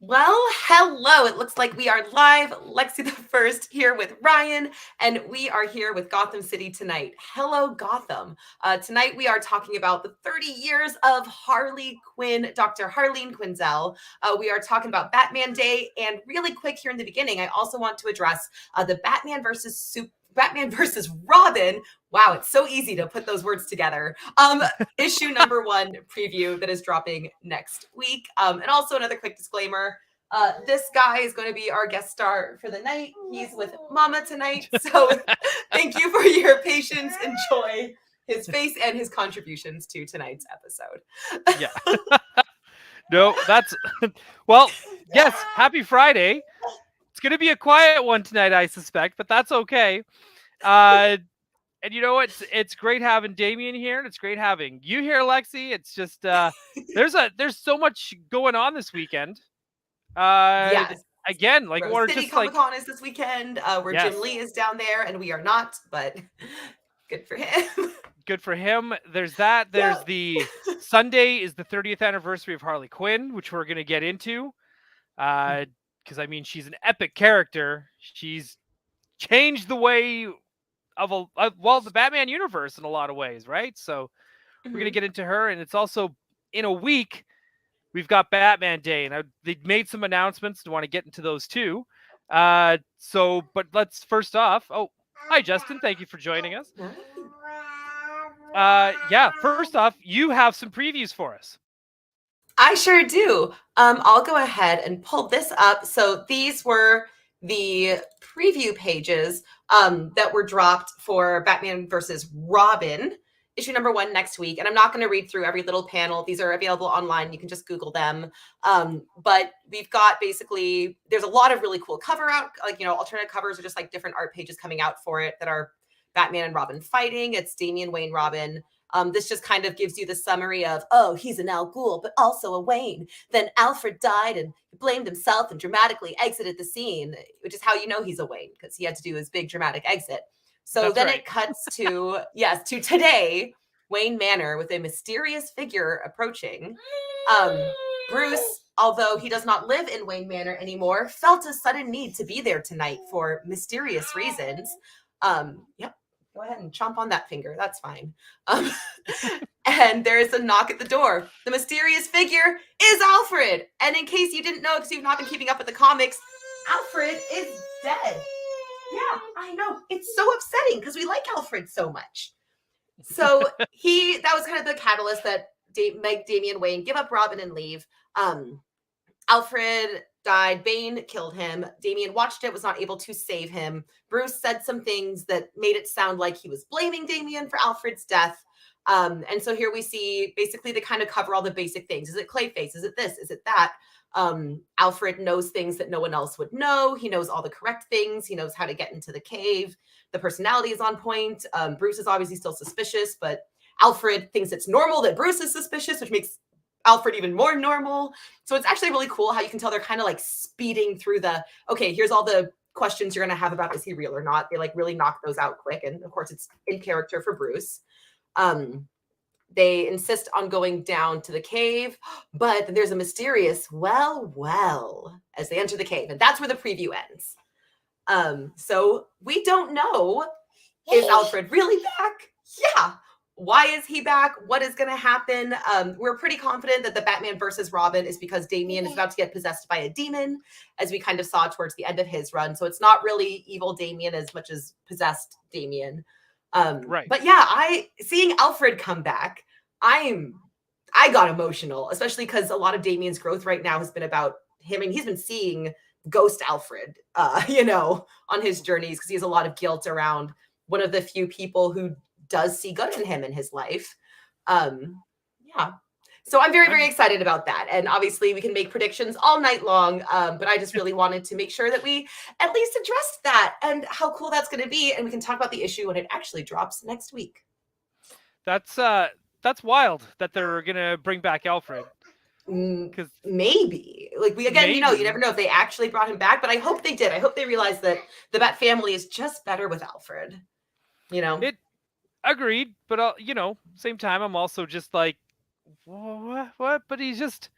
Well, hello. It looks like we are live. Lexi the First here with Ryan, and we are here with Gotham City tonight. Hello, Gotham. Tonight we are talking about the 30 years of Harley Quinn, Dr. Harleen Quinzel. We are talking about Batman Day, and really quick here in the beginning, I also want to address the Batman versus Robin. Wow, it's so easy to put those words together. Issue number 1 preview that is dropping next week. And also another quick disclaimer. This guy is going to be our guest star for the night. He's with Mama tonight. So thank you for your patience. Enjoy his face and his contributions to tonight's episode. Yeah. No, that's well, yes, happy Friday. It's going to be a quiet one tonight, I suspect, but that's okay. And you know what? It's great having Damien here, and it's great having you here, Lexi. It's just there's so much going on this weekend. Uh Yes. Again, like Rose or City just Comic like Con is this weekend, where Jim yes, Lee is down there, and we are not, but good for him. good for him. There's that. Yeah. There's the Sunday is the 30th anniversary of Harley Quinn, which we're going to get into. Because I mean, she's an epic character. She's changed the way of the Batman universe in a lot of ways, right? So we're gonna Mhm. get into her, and it's also in a week we've got Batman Day, and they made some announcements. To want to get into those too. But let's first off. Oh, hi Justin, thank you for joining us. Yeah, first off, you have some previews for us. I sure do. I'll go ahead and pull this up. So these were the preview pages that were dropped for Batman versus Robin, issue number 1 next week. And I'm not going to read through every little panel. These are available online. You can just Google them. But we've got basically, there's a lot of really cool cover out, like, alternate covers are just like different art pages coming out for it that are Batman and Robin fighting. It's Damian Wayne Robin. This just kind of gives you the summary of, oh, he's an Al Ghul, but also a Wayne. Then Alfred died and blamed himself and dramatically exited the scene, which is how you know he's a Wayne, because he had to do his big dramatic exit. So That's then right. it cuts to, yes, to today, Wayne Manor, with a mysterious figure approaching. Bruce, although he does not live in Wayne Manor anymore, felt a sudden need to be there tonight for mysterious reasons. Yep, go ahead and chomp on that finger. That's fine. Um, and there's a knock at the door. The mysterious figure is Alfred. And in case you didn't know, because you've not been keeping up with the comics, Alfred is dead. Yeah, I know. It's so upsetting because we like Alfred so much. So that was kind of the catalyst that made Damian Wayne give up Robin and leave. Alfred died. Bane killed him. Damian watched it, was not able to save him. Bruce said some things that made it sound like he was blaming Damian for Alfred's death. And so here we see basically they kind of cover all the basic things. Is it Clayface? Is it this? Is it that? Alfred knows things that no one else would know. He knows all the correct things. He knows how to get into the cave. The personality is on point. Bruce is obviously still suspicious, but Alfred thinks it's normal that Bruce is suspicious, which makes Alfred even more normal. So it's actually really cool how you can tell they're kind of like speeding through okay, here's all the questions you're going to have about is he real or not. They like really knock those out quick. And of course, it's in character for Bruce. They insist on going down to the cave, but there's a mysterious well, as they enter the cave. And that's where the preview ends. So we don't know, is Alfred really back? Yeah. Why is he back? What is going to happen? We're pretty confident that the Batman versus Robin is because Damian is about to get possessed by a demon, as we kind of saw towards the end of his run. So it's not really evil Damian as much as possessed Damian. Right. But yeah, seeing Alfred come back, I got emotional, especially because a lot of Damian's growth right now has been about him, and he's been seeing Ghost Alfred, on his journeys, because he has a lot of guilt around one of the few people who does see good in him in his life. Yeah. So I'm very, very excited about that. And obviously we can make predictions all night long. But I just really wanted to make sure that we at least addressed that and how cool that's going to be. And we can talk about the issue when it actually drops next week. That's wild that they're gonna bring back Alfred. Because Maybe, like, you never know if they actually brought him back, but I hope they did. I hope they realized that the Bat family is just better with Alfred. It agreed, but same time, I'm also just like, what? But he's just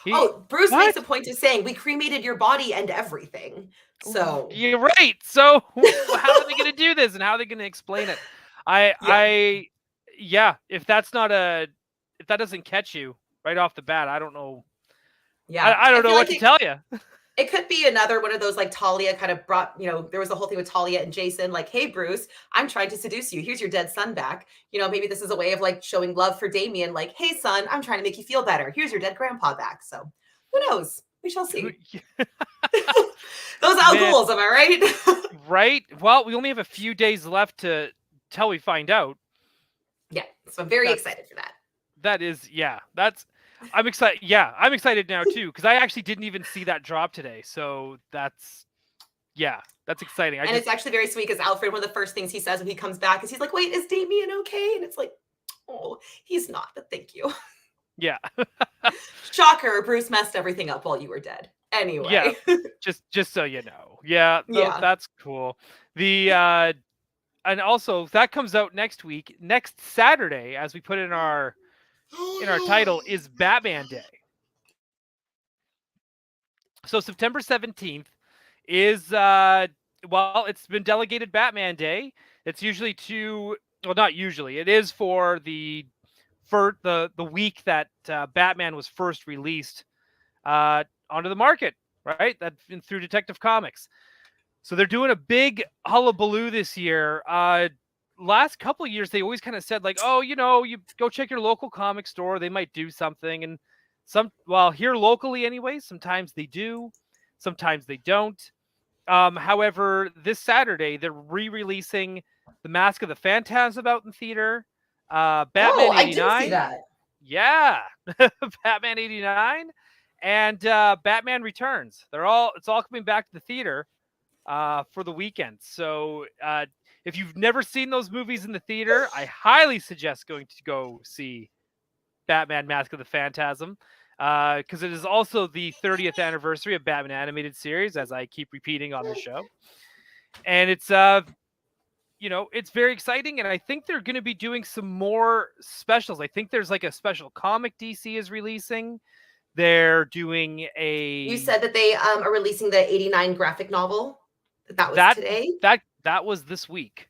He Oh, Bruce makes a what? point of saying, "We cremated your body and everything." So, You're right. So how are they going to do this, and how are they going to explain it? yeah. I yeah. If that doesn't catch you right off the bat, I don't know. Yeah. I I don't feel know what like to tell you. it could be another one of those, like, Talia kind of brought there was a whole thing with Talia and Jason, like, "Hey, Bruce, I'm trying to seduce you. Here's your dead son back." Maybe this is a way of, like, showing love for Damien, like, "Hey, son, I'm trying to make you feel better. Here's your dead grandpa back." So, who knows? We shall see. Those Al Man, Ghul's, am I right? right? Well, we only have a few days left to till we find out. Yeah, so I'm very That's excited for that. that is yeah. That's I'm excited. Yeah, I'm excited now too because I actually didn't even see that drop today. So that's yeah, that's exciting. I And just it's actually very sweet because Alfred, one of the first things he says when he comes back is he's like, "Wait, is Damien okay?" And it's like, "Oh, he's not, but thank you." yeah. Shocker, Bruce messed everything up while you were dead. Yeah, Anyway. just so you know. Yeah, no, Yeah. that's cool. The and also that comes out next week, next Saturday, as we put in our title, is Batman Day. So September 17th is well, it's been delegated Batman Day. It's usually to well, not usually. It is for the week that Batman was first released onto the market, right? That through Detective Comics. So they're doing a big hullabaloo this year. Last couple of years, they always kind of said like, oh, you go check your local comic store. They might do something. And well, here locally anyways, sometimes they do, sometimes they don't. However, this Saturday, they're re-releasing The Mask of the Phantasm out in theater. Oh, Batman I didn't see 89. that. Yeah. Batman 89 and Batman Returns. It's all coming back to the theater for the weekend. So if you've never seen those movies in the theater, I highly suggest going to go see Batman Mask of the Phantasm because it is also the 30th anniversary of Batman animated series, as I keep repeating on the show. And it's it's very exciting, and I think they're going to be doing some more specials. I think there's like a special comic DC is releasing. They're doing You a said that they are releasing the 89 graphic novel. That was that today? that was this week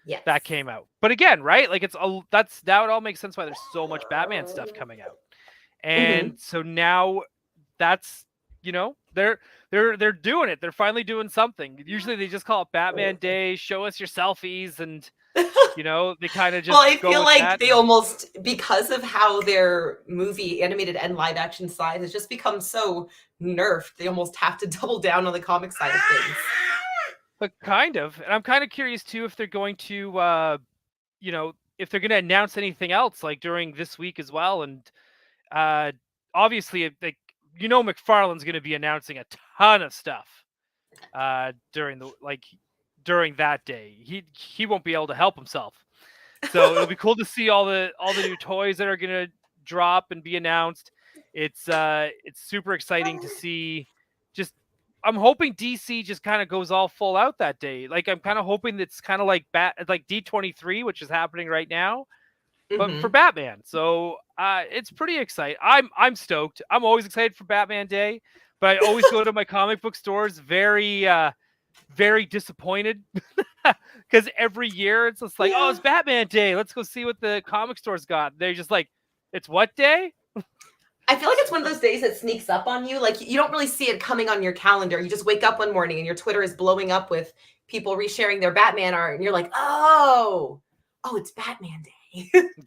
Yes. that came out. But again, right? Like that's now it all makes sense why there's so much Batman stuff coming out. And Mhm. so now that's they're doing it. They're finally doing something. Usually they just call it Batman Day, show us your selfies, and they kind of Well, just I go feel with like that. they almost because of how their movie animated and live action side has just become so nerfed, they almost have to double down on the comic side of things. But kind of. And I'm kind of curious too if they're going to if they're going to announce anything else like during this week as well. And uh obviously like McFarlane's going to be announcing a ton of stuff during that day. He won't be able to help himself. So it'll be cool to see all the new toys that are going to drop and be announced. It's super exciting to see. Just I'm hoping DC just kind of goes all full out that day. Like I'm kind of hoping it's kind of like D23, which is happening right now, but for Mhm. Batman. So it's pretty exciting. I'm stoked. I'm always excited for Batman Day, but I always go to my comic book stores very disappointed because every year it's just like, oh, Yeah. it's Batman Day. Let's go see what the comic stores got. They're just like, it's what day? I feel like it's one of those days that sneaks up on you. Like you don't really see it coming on your calendar. You just wake up one morning and your Twitter is blowing up with people resharing their Batman art, and you're like, oh, it's Batman Day.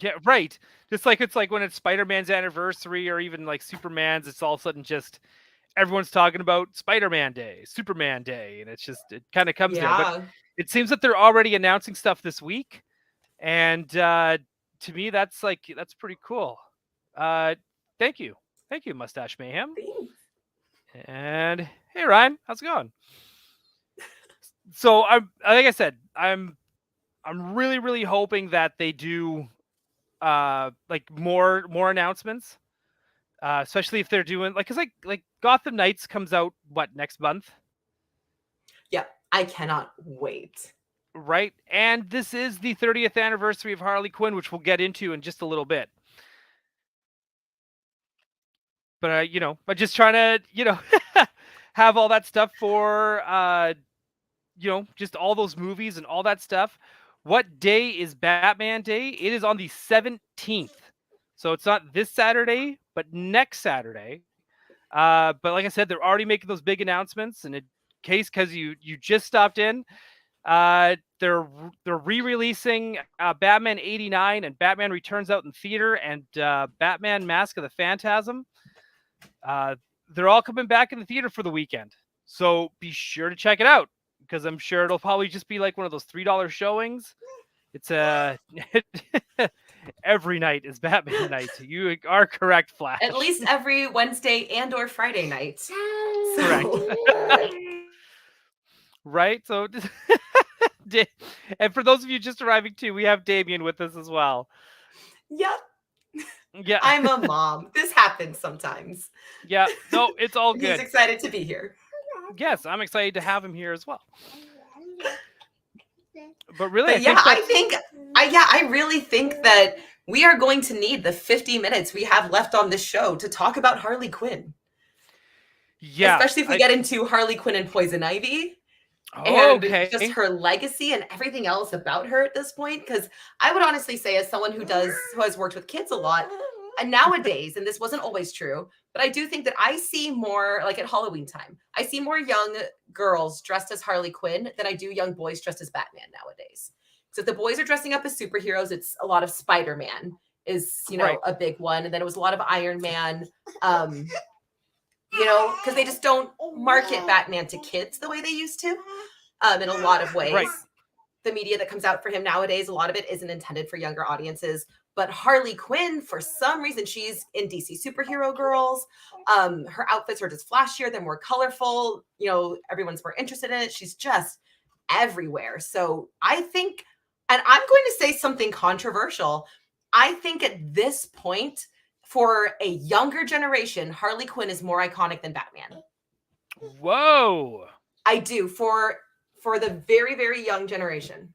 Yeah, right. Just like it's like when it's Spider-Man's anniversary or even like Superman's, it's all of a sudden just everyone's talking about Spider-Man Day, Superman Day, and it kind of comes there. But Yeah. it seems that they're already announcing stuff this week, and to me, that's pretty cool. Uh, thank you, Mustache Mayhem, Thanks. and hey Ryan, how's it going? So I'm like I said, I'm really hoping that they do like more announcements, especially if they're doing like because like Gotham Knights comes out what next month, Yeah, I cannot wait. right? And this is the 30th anniversary of Harley Quinn, which we'll get into in just a little bit. But but just trying to have all that stuff for just all those movies and all that stuff. What day is Batman Day? It is on the 17th. So it's not this Saturday, but next Saturday. But like I said, they're already making those big announcements. And in case, because you just stopped in, they're re-releasing Batman 89 and Batman Returns out in theater, and Batman Mask of the Phantasm. They're all coming back in the theater for the weekend. So be sure to check it out, because I'm sure it'll probably just be like one of those $3 showings. It's every night is Batman night. You are correct, Flash. At least every Wednesday and or Friday night. Correct. Right? So and for those of you just arriving too, we have Damien with us as well. Yep. Yeah. I'm a mom. This happens sometimes. Yeah. No, it's all good. He's excited to be here. Yes, I'm excited to have him here as well. But really, I really think that we are going to need the 50 minutes we have left on this show to talk about Harley Quinn. Yeah. Especially if we get into Harley Quinn and Poison Ivy. And just her legacy and everything else about her at this point. Because I would honestly say, as someone who has worked with kids a lot, and nowadays, and this wasn't always true, but I do think that I see more, like at Halloween time, I see more young girls dressed as Harley Quinn than I do young boys dressed as Batman nowadays. So if the boys are dressing up as superheroes, it's a lot of Spider-Man is, Right. a big one. And then it was a lot of Iron Man, because they just don't market Batman to kids the way they used to, in a lot of ways. Right. The media that comes out for him nowadays, a lot of it isn't intended for younger audiences. But Harley Quinn, for some reason, she's in DC Superhero Girls. Her outfits are just flashier, they're more colorful. Everyone's more interested in it. She's just everywhere. So I think, and I'm going to say something controversial, I think at this point, for a younger generation, Harley Quinn is more iconic than Batman. Whoa. I do. For the very, very young generation.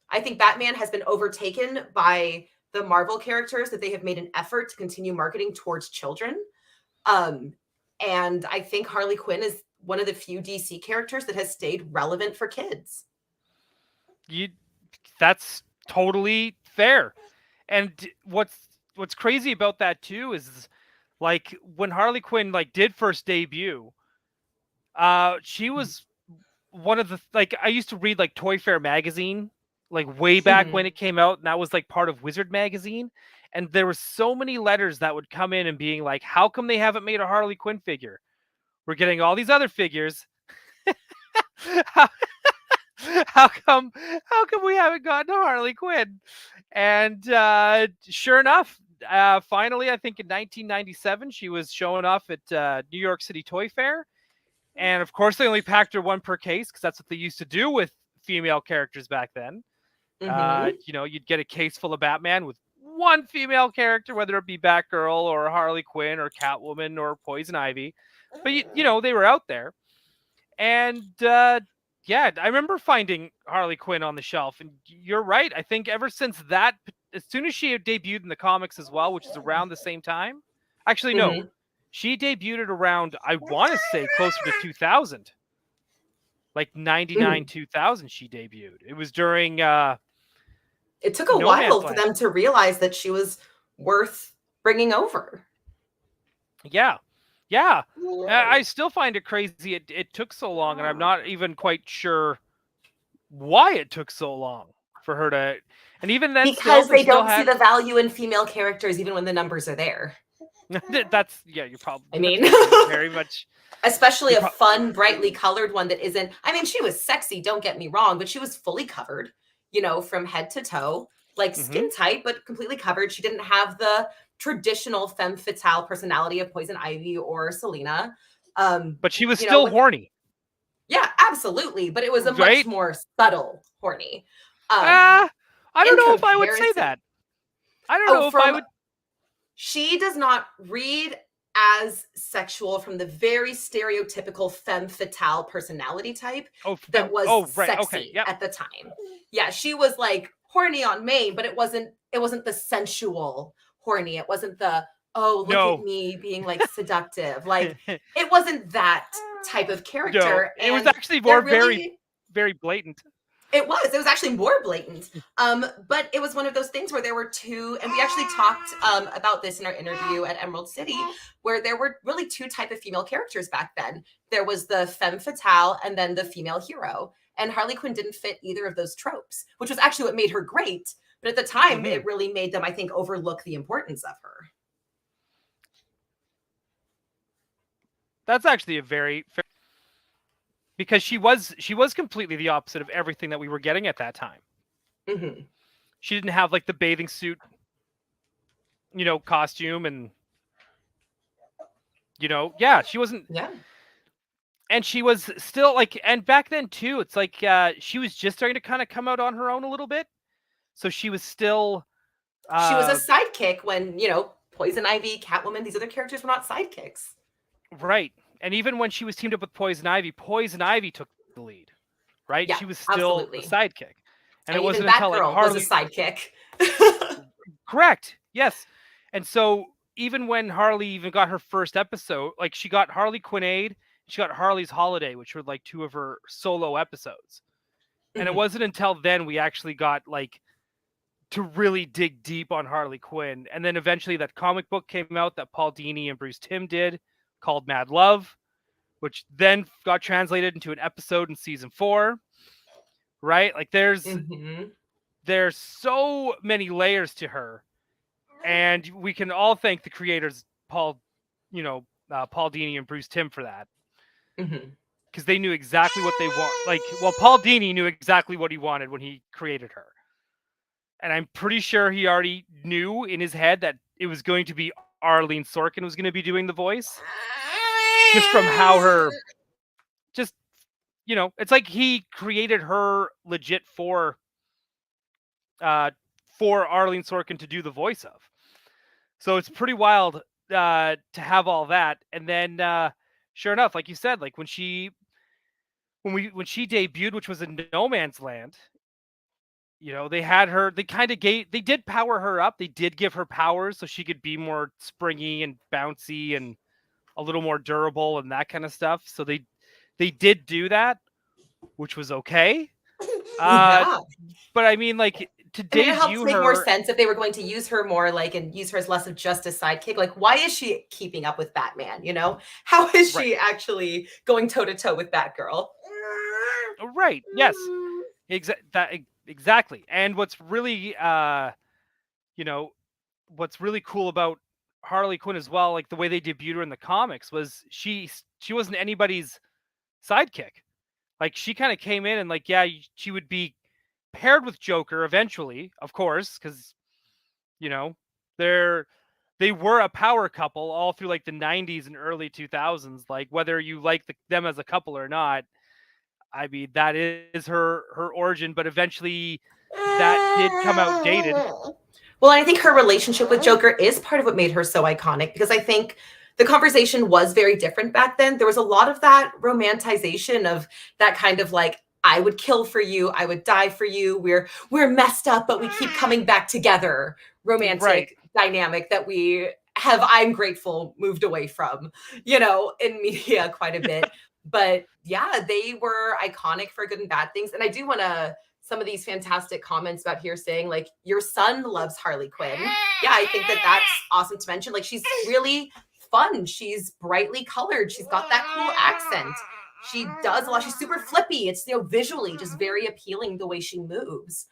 I think Batman has been overtaken by the Marvel characters that they have made an effort to continue marketing towards children. And I think Harley Quinn is one of the few DC characters that has stayed relevant for kids. That's totally fair. And what's crazy about that too is, like, when Harley Quinn did first debut, she was one of the, I used to read Toy Fair magazine way back when it came out, and that was part of Wizard magazine, and there were so many letters that would come in and being like, how come they haven't made a Harley Quinn figure? We're getting all these other figures. how come we haven't gotten a Harley Quinn? And sure enough, finally, I think in 1997, she was showing off at New York City Toy Fair. And of course, they only packed her one per case, because that's what they used to do with female characters back then. You'd get a case full of Batman with one female character, whether it be Batgirl or Harley Quinn or Catwoman or Poison Ivy. But, they were out there. And I remember finding Harley Quinn on the shelf. And you're right. I think ever since that, as soon as she had debuted in the comics as well, which is around the same time. Actually, no. She debuted around, I want to say, closer to 2000. 99, 2000 she debuted. It was during... it took a while for them to realize that she was worth bringing over. Yeah. I still find it crazy it took so long, and I'm not even quite sure why it took so long for her to... And even then, because they don't see the value in female characters, even when the numbers are there. That's you're probably... I mean, very much... Especially a fun, brightly colored one that isn't... I mean, she was sexy, don't get me wrong, but she was fully covered, from head to toe, skin tight, but completely covered. She didn't have the traditional femme fatale personality of Poison Ivy or Selena. But she was still horny. Yeah, absolutely. But it was a much more subtle horny. I don't know if I would say that. I don't know if I would... She does not read as sexual from the very stereotypical femme fatale personality type that was sexy at the time. Yeah, she was horny on main, but it wasn't the sensual horny. It wasn't the oh, look at No. me being like seductive. Like it wasn't that type of No, character. it was And actually more there very, really very blatant. it was actually more blatant. But it was one of those things where there were two, and we actually talked about this in our interview at Emerald City, where there were really two type of female characters back then. There was the femme fatale and then the female hero. And Harley Quinn didn't fit either of those tropes, which was actually what made her great. But at the time, Mhm. it really made them, I think, overlook the importance of her. That's actually a very fair, because she was completely the opposite of everything that we were getting at that time. Hmm. She didn't have like the bathing suit, costume, and yeah, she wasn't, Yeah. and she was still like, and back then too, it's like she was just starting to kind of come out on her own a little bit, so she was still She was a uh sidekick when, Poison Ivy, Catwoman, these other characters were not sidekicks. right. And even when she was teamed up with Poison Ivy took the lead, right? Yeah, She was still the absolutely. sidekick, and it And even wasn't until like Batgirl was a Harley. sidekick. Correct. Yes. And so even when Harley even got her first episode, like she got Harley Quinn, she got Harley's Holiday, which were like two of her solo episodes. And it Mhm. wasn't until then we actually got like to really dig deep on Harley Quinn. And then eventually that comic book came out that Paul Dini and Bruce Timm did, called Mad Love, which then got translated into an episode in season 4. Right? Like Mhm. there's so many layers to her, and we can all thank the creators, Paul Dini and Bruce Timm, for that, Mhm. because they knew exactly what they want. Like, well, Paul Dini knew exactly what he wanted when he created her, and I'm pretty sure he already knew in his head that it was going to be Arlene Sorkin was going to be doing the voice, just from how her, just it's like he created her legit uh for Arlene Sorkin to do the voice of. So it's pretty wild to have all that, and then sure enough, like you said, like when she debuted, which was in No Man's Land, they had her. They did power her up. They did give her powers so she could be more springy and bouncy and a little more durable and that kind of stuff. So they did do that, which was okay. Uh, Yeah. but I mean, like, to I mean, it helps debut make more her, sense if they were going to use her more like and use her as less of just a sidekick. Like, why is she keeping up with Batman? How is right, she actually going toe to toe with Batgirl? right, yes, exactly. And you know, what's really cool about Harley Quinn as well, like the way they debuted her in the comics, was she wasn't anybody's sidekick. Like, she kind of came in and, like, yeah, she would be paired with Joker eventually, of course, because you know they're they were a power couple all through like the 90s and early 2000s. Like, whether you like them as a couple or not, I mean, that is her origin. But eventually, that did come out dated. Well, I think her relationship with Joker is part of what made her so iconic because I think the conversation was very different back then. There was a lot of that romanticization of that kind of like I would kill for you, I would die for you. We're messed up, but we keep coming back together. Right, Romantic dynamic that we have I'm grateful moved away from, in media quite a bit. But yeah, they were iconic for good and bad things. And I do want to some of these fantastic comments about here saying like your son loves Harley Quinn. Yeah, I think that that's awesome to mention. Like she's really fun. She's brightly colored. She's got that cool accent. She does a lot. She's super flippy. It's visually just very appealing the way she moves.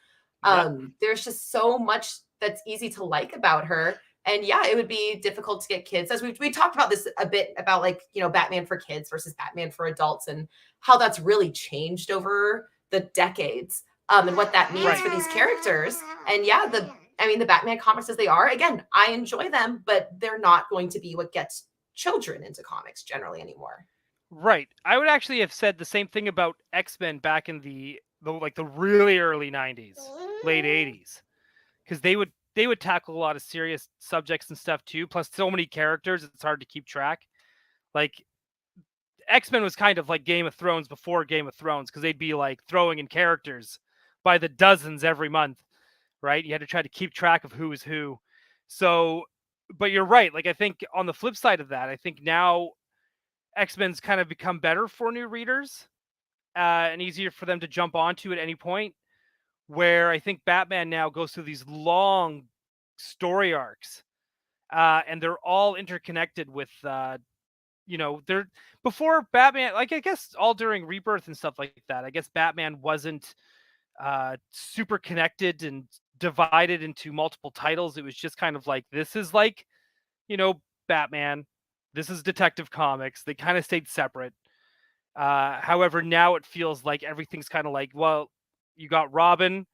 yep, There's just so much that's easy to like about her. And yeah, it would be difficult to get kids. As we talked about this a bit about like, Batman for kids versus Batman for adults and how that's really changed over the decades and what that means right, for these characters. And yeah, the Batman comics as they are, again, I enjoy them, but they're not going to be what gets children into comics generally anymore. right. I would actually have said the same thing about X-Men back in the really early 90s, late 80s, because they would tackle a lot of serious subjects and stuff too. Plus, so many characters, it's hard to keep track. Like, X-Men was kind of like Game of Thrones before Game of Thrones, because they'd be like throwing in characters by the dozens every month, right? You had to try to keep track of who is who. So but you're right. Like I think on the flip side of that, I think now X-Men's kind of become better for new readers, and easier for them to jump onto at any point. Where I think Batman now goes through these long story arcs, and they're all interconnected with, they're before Batman. Like I guess all during Rebirth and stuff like that. I guess Batman wasn't super connected and divided into multiple titles. It was just kind of like this is like, Batman. This is Detective Comics. They kind of stayed separate. However, now it feels like everything's kind of like, well, you got Robin,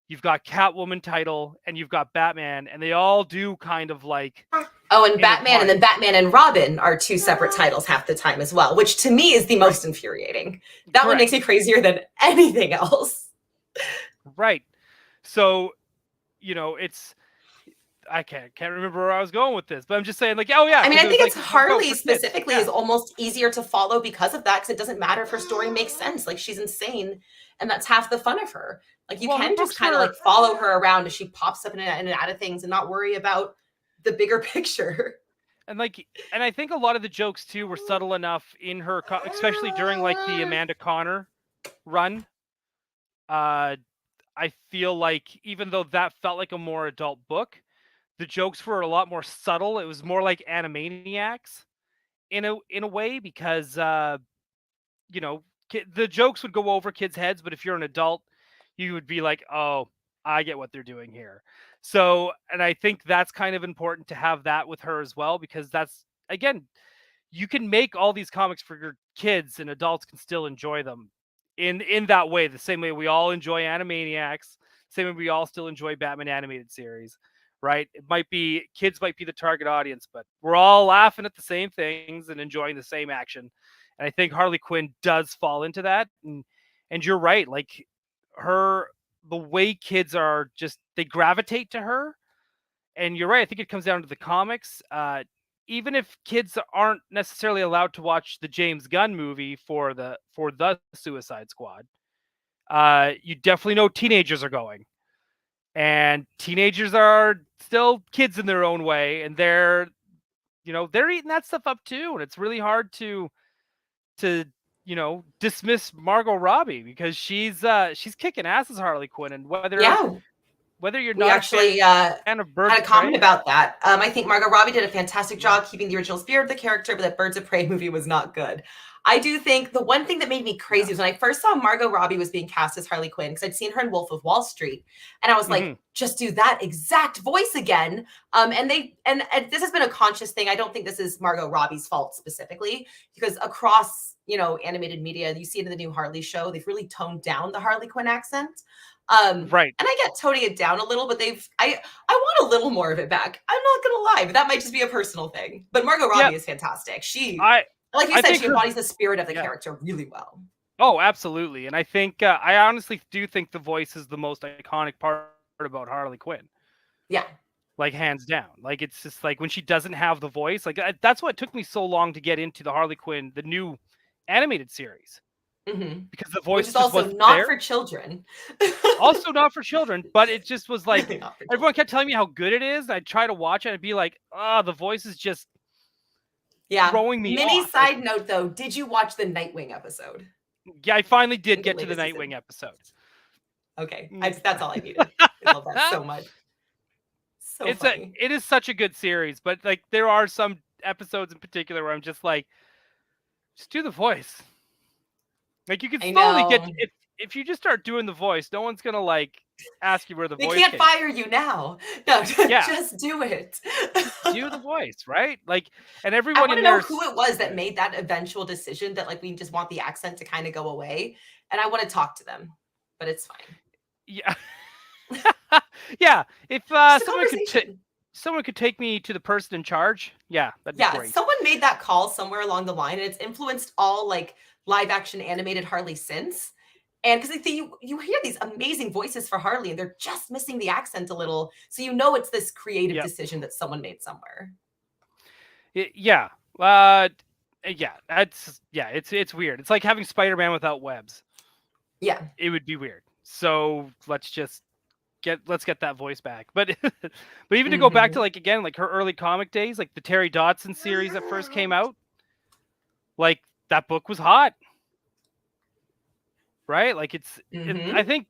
you've got Catwoman title, and you've got Batman, and they all do kind of like Oh, and Batman, and intertwine. then Batman and Robin are two separate titles half the time as well, which to me is the Right. most infuriating. That one makes Correct. me crazier than anything else. Right. So, it's I can't remember where I was going with this, but I'm just saying like, oh yeah, I mean, because I it was think like it's Harley for kids. specifically Yeah. is almost easier to follow because of that, because it doesn't matter if her story makes sense. Like she's insane, and that's half the fun of her. Like you Well, her can just books kind of were like follow her around as she pops up in and out of things and not worry about the bigger picture. and like and I think a lot of the jokes too were subtle enough in her especially during like the Amanda Connor run. Uh I feel like even though that felt like a more adult book, the jokes were a lot more subtle. It was more like Animaniacs in a way because the jokes would go over kids' heads, but if you're an adult, you would be like, "Oh, I get what they're doing here." So, and I think that's kind of important to have that with her as well because that's again, you can make all these comics for your kids and adults can still enjoy them in that way, the same way we all enjoy Animaniacs, same way we all still enjoy Batman animated series, right? It might be kids might be the target audience, but we're all laughing at the same things and enjoying the same action. And I think Harley Quinn does fall into that. And you're right, like her the way kids are just they gravitate to her. And you're right, I think it comes down to the comics. Even if kids aren't necessarily allowed to watch the James Gunn movie for the Suicide Squad, you definitely know teenagers are going, and teenagers are still kids in their own way, and they're eating that stuff up too, and it's really hard to dismiss Margot Robbie because she's kicking ass as Harley Quinn, and Yeah, whether you're we not a fan actually of Birds had a of comment Prey, about that. I think Margot Robbie did a fantastic yeah, job keeping the original spirit of the character, but that Birds of Prey movie was not good. I do think the one thing that made me yeah, crazy was when I first saw Margot Robbie was being cast as Harley Quinn, because I'd seen her in Wolf of Wall Street, and I was like, hmm just do that exact voice again. And this has been a conscious thing. I don't think this is Margot Robbie's fault specifically, because across animated media, you see it in the new Harley show, they've really toned down the Harley Quinn accent. right, And I get toning it down a little, but I want a little more of it back. I'm not gonna lie, but that might just be a personal thing. But Margot yeah, Robbie is fantastic. She, I like you I said, think she her, embodies the spirit of the yeah. character really well. Oh, absolutely. And I think I honestly do think the voice is the most iconic part about Harley Quinn. Yeah. Like hands down. Like it's just like when she doesn't have the voice, like that's what took me so long to get into the Harley Quinn, the new animated series, Hmm. because the Which voice is just also wasn't not there. for children. Also not for children, but it just was like Really not for everyone children. kept telling me how good it is. I'd try to watch it and I'd be like, oh, the voice is just Yeah. throwing me Mini off. Like, side note though, did you watch the Nightwing episode? yeah, I finally I did think the get to the latest season. Nightwing episode. Okay. Mm. That's all I needed. I love that so much. So funny. It is such a good series, but like there are some episodes in particular where I'm just like, just do the voice. Like you can I slowly get know. if you just start doing the voice, no one's gonna like ask you where the They voice can't came from. fire you now. No, Yeah, just do it. just do the voice, right? Like, and I everyone want in to know there who is it was that good. made that eventual decision that like we just want the accent to kind of go away, and I want to talk to them, but it's fine. Yeah, yeah. If Just a conversation. someone could take me to the person in charge, yeah, that'd be Yeah, great. someone made that call somewhere along the line, and it's influenced all like live action animated Harley since. And because you hear these amazing voices for Harley, and they're just missing the accent a little, so you know it's this creative Yep. decision that someone made somewhere. Yeah. Uh, yeah. It's weird. It's like having Spider-Man without webs. Yeah, It would be weird. So let's just let's get that voice back. But but even to go back to Mhm. like again like her early comic days, like the Terry Dodson series that first came out, like that book was hot, right? Like I Mhm. think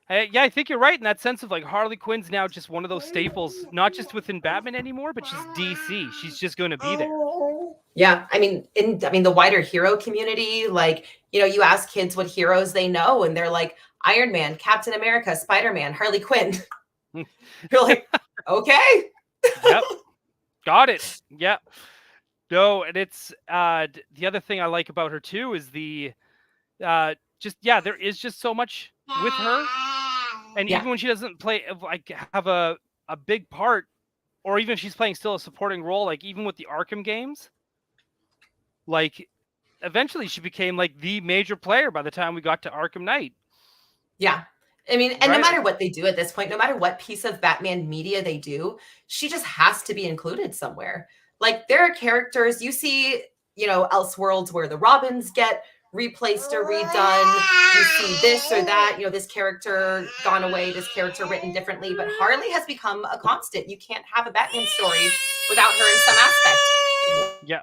yeah, I think you're right in that sense of like Harley Quinn's now just one of those staples, not just within Batman anymore, but just DC. She's just going to be there. Yeah, I mean the wider hero community, like, you ask kids what heroes they know and they're like Iron Man, Captain America, Spider-Man, Harley Quinn. You're like, "Okay." Yep, got it. Yeah, no, and it's the other thing I like about her too is the just yeah, there is just so much with her, and Yeah. even when she doesn't play like have a big part, or even if she's playing still a supporting role, like even with the Arkham games, like eventually she became like the major player by the time we got to Arkham Knight, Yeah. I mean, and no right? Like matter what they do at this point, no matter what piece of Batman media they do, she just has to be included somewhere. Like there are characters you see, Elseworlds where the Robins get replaced or redone. You see this or that, this character gone away, this character written differently. But Harley has become a constant. You can't have a Batman story without her in some aspect. yeah,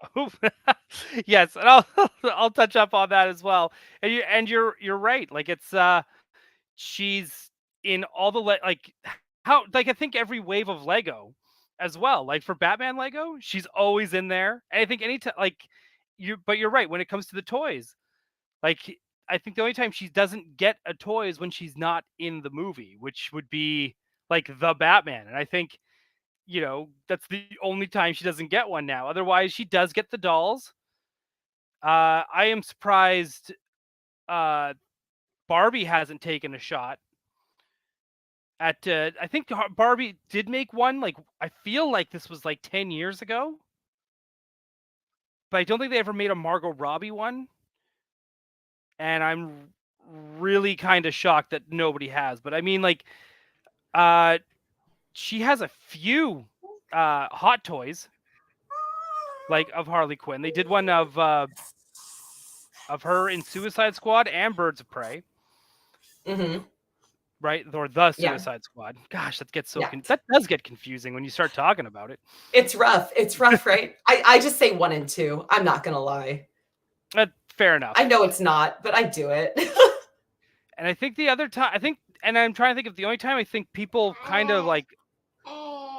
yes, and I'll I'll touch up on that as well. And you're right. Like it's she's in all the like how like I think every wave of Lego as well. Like for Batman Lego, she's always in there. And I think anytime like but you're right when it comes to the toys. Like I think the only time she doesn't get a toy is when she's not in the movie, which would be like the Batman. And I think that's the only time she doesn't get one now. Otherwise, she does get the dolls. I am surprised uh Barbie hasn't taken a shot at I think Barbie did make one like I feel like this was like 10 years ago, but I don't think they ever made a Margot Robbie one, and I'm really kind of shocked that nobody has. But I mean like uh she has a few hot toys like of Harley Quinn. They did one of her in Suicide Squad and Birds of Prey, Hmm. right? Or the Yeah. Suicide Squad. Gosh, that gets Yeah. that does get confusing when you start talking about it. It's rough. It's rough, right? I just say one and two. I'm not gonna lie. Fair I enough. know it's not, but I do it. And I think the other time, I think, and I'm trying to think of the only time I think people kind of like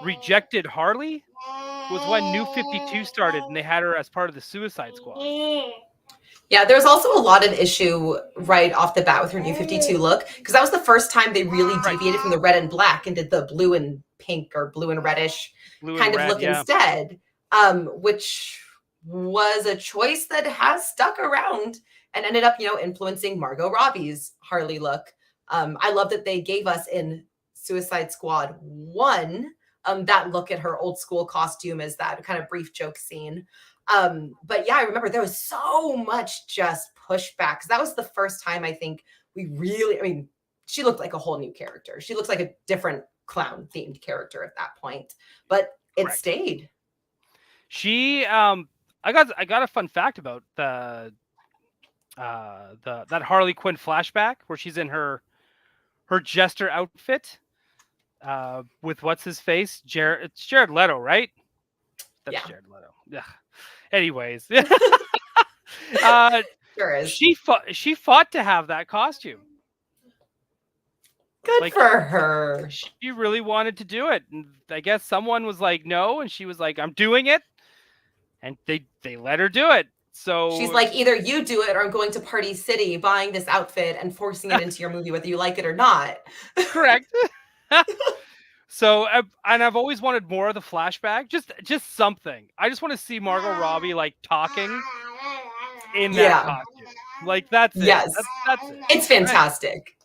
rejected Harley was when New 52 started and they had her as part of the Suicide Squad. Yeah, there's also a lot of issue right off the bat with her New 52 look because that was the first time they really Right. deviated from the red and black and did the blue and pink or blue and reddish Blue and kind of red, look yeah. instead, which was a choice that has stuck around and ended up, influencing Margot Robbie's Harley look. I love that they gave us in Suicide Squad 1 that look at her old school costume as that kind of brief joke scene. But yeah, I remember there was so much just pushback because that was the first time I think we really, I mean, she looked like a whole new character. She looks like a different clown themed character at that point, but it Correct. stayed. She, I got a fun fact about that Harley Quinn flashback where she's in her jester outfit, with what's his face, it's Jared Leto, right? That's Yeah, Jared Leto. Yeah. Anyways, uh, sure is. she fought to have that costume. Good Like for her. she really wanted to do it, and I guess someone was like no, and she was like I'm doing it, and they let her do it. She's So like, either you do it or I'm going to Party City, buying this outfit and forcing it into your movie, whether you like it or not. correct. So and I've always wanted more of the flashback, just something. I just want to see Margot Robbie like talking in that Yeah. costume. Like that's it. Yes. That's it. It's And fantastic.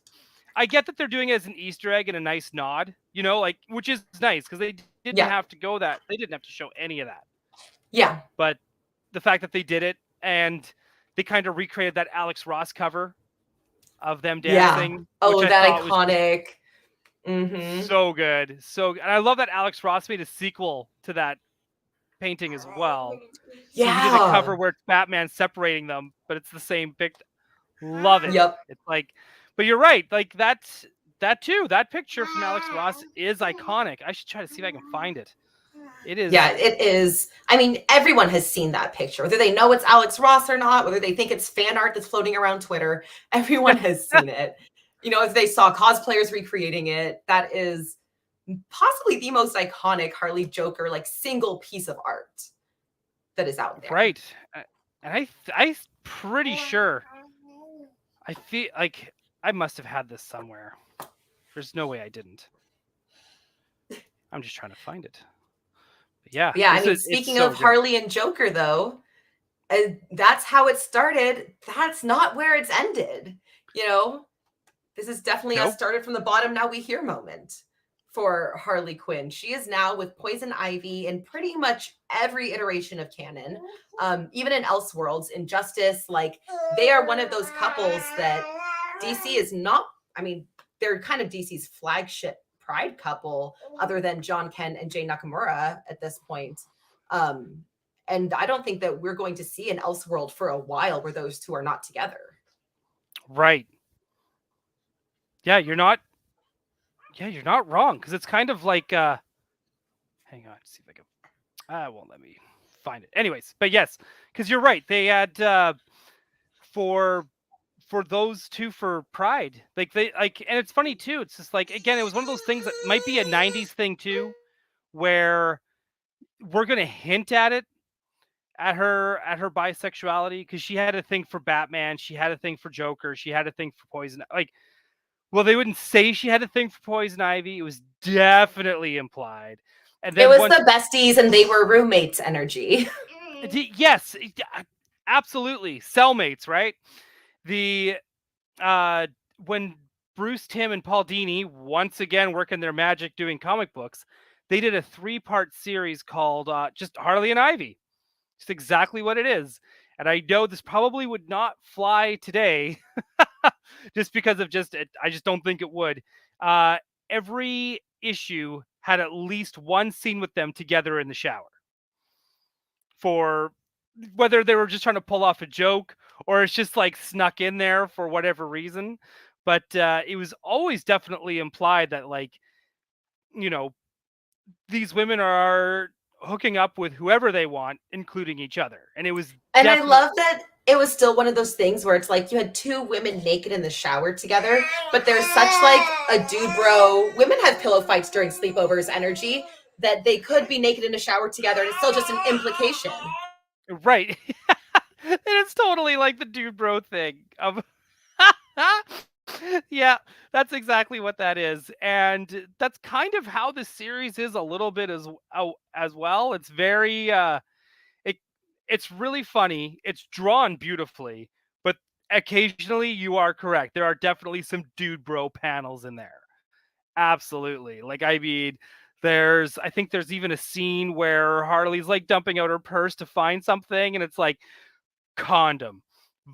I get that they're doing it as an Easter egg and a nice nod, like which is nice because they didn't Yeah. have to go that. They didn't have to show any of that. Yeah. But the fact that they did it and they kind of recreated that Alex Ross cover of them Yeah. dancing, which Oh, I that thought was just iconic. Mhm. so good. And I love that Alex Ross made a sequel to that painting as well. So he did a Yeah. cover where it's Batman separating them, but it's the same pic. Love it. Yep. It's like, but you're right. Like that too. That picture from Alex Ross is iconic. I should try to see if I can find it. It Yeah, is. it is. I mean, everyone has seen that picture, whether they know it's Alex Ross or not, whether they think it's fan art that's floating around Twitter. Everyone has seen it. If they saw cosplayers recreating it, that is possibly the most iconic Harley Joker like single piece of art that is out there. Right. And I'm pretty sure. I feel like I must have had this somewhere. There's no way I didn't. I'm just trying to find it. But yeah, Yeah, I mean, it's speaking so of good. Harley and Joker, though, that's how it started. That's not where it's ended. This is definitely a Nope. started from the bottom, now we hear moment for Harley Quinn. She is now with Poison Ivy in pretty much every iteration of canon, even in Elseworlds, Injustice. Like, they are one of those couples that DC is not. I mean, they're kind of DC's flagship pride couple, other than John Kent and Jay Nakamura at this point. And I don't think that we're going to see an Elseworld for a while where those two are not together. Right. Yeah, you're not. Yeah, you're not wrong, because it's kind of like. Hang on, see if I can. I won't let me find it. Anyways, but yes, because you're right. They had for those two for Pride, like and it's funny too. It's just like, again, it was one of those things that might be a '90s thing too, where we're gonna hint at it at her bisexuality, because she had a thing for Batman, she had a thing for Joker, she had a thing for Poison. Like, well, they wouldn't say she had a thing for Poison Ivy. It was definitely implied. And It then was once, the besties and they were roommates energy. yes, absolutely, cellmates, right? The when Bruce Timm and Paul Dini once again working their magic doing comic books, they did a 3-part series called just Harley and Ivy. Just exactly what it is. And I know this probably would not fly today, just because of I just don't think it would. Every issue had at least one scene with them together in the shower, for whether they were just trying to pull off a joke or it's just like snuck in there for whatever reason. But it was always definitely implied that, like, you know, these women are hooking up with whoever they want, including each other. And it was And I definitely love that it was still one of those things where it's like you had two women naked in the shower together, but there's such like a dude bro. Women have pillow fights during sleepovers energy that they could be naked in a shower together and it's still just an implication. right. And it's totally like the dude bro thing of yeah, that's exactly what that is. And that's kind of how the series is a little bit as well. It's very it it's really funny. It's drawn beautifully, but occasionally you are correct. There are definitely some dude bro panels in there. Absolutely. Like, I mean, I think there's even a scene where Harley's like dumping out her purse to find something, and it's like condom,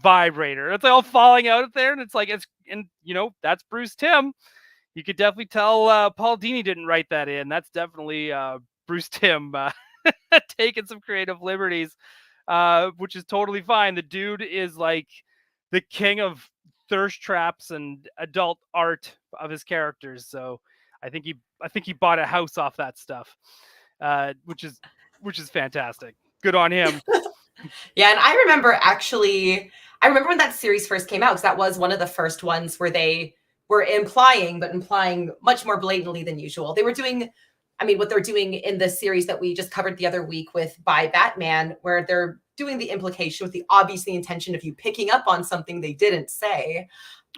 vibrator. It's all falling out there, and it's like, that's Bruce Timm. You could definitely tell Paul Dini didn't write that in. That's definitely Bruce Timm taking some creative liberties, which is totally fine. The dude is like the king of thirst traps and adult art of his characters. So I think he bought a house off that stuff, which is fantastic. Good on him. Yeah, and I remember when that series first came out, because that was one of the first ones where they were implying much more blatantly than usual. They were doing, I mean, what they're doing in the series that we just covered the other week with By Batman, where they're doing the implication with the obvious intention of you picking up on something they didn't say.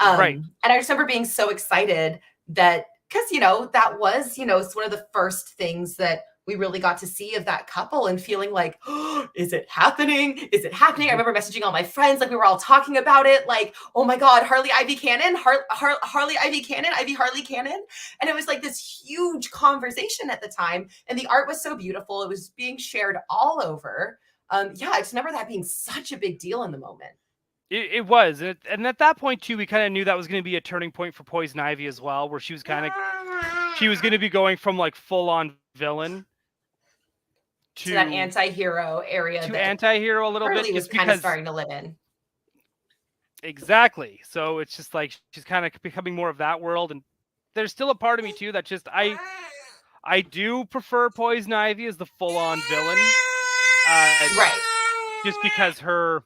Right. And I just remember being so excited that, because, that was, it's one of the first things that we really got to see of that couple and feeling like, oh, is it happening? Is it happening? I remember messaging all my friends, like we were all talking about it, like, oh my God, Harley Ivy canon, Harley Ivy canon, Ivy Harley canon. And it was like this huge conversation at the time. And the art was so beautiful. It was being shared all over. Yeah, I just remember that being such a big deal in the moment. It was. And at that point too, we kind of knew that was going to be a turning point for Poison Ivy as well, where she was going to be going from like full on villain to that anti-hero area, to that anti-hero a little Harley bit, was just kind of because starting to live in. exactly. So it's just like she's kind of becoming more of that world, and there's still a part of me too that just I do prefer Poison Ivy as the full on villain, uh, Right. just because her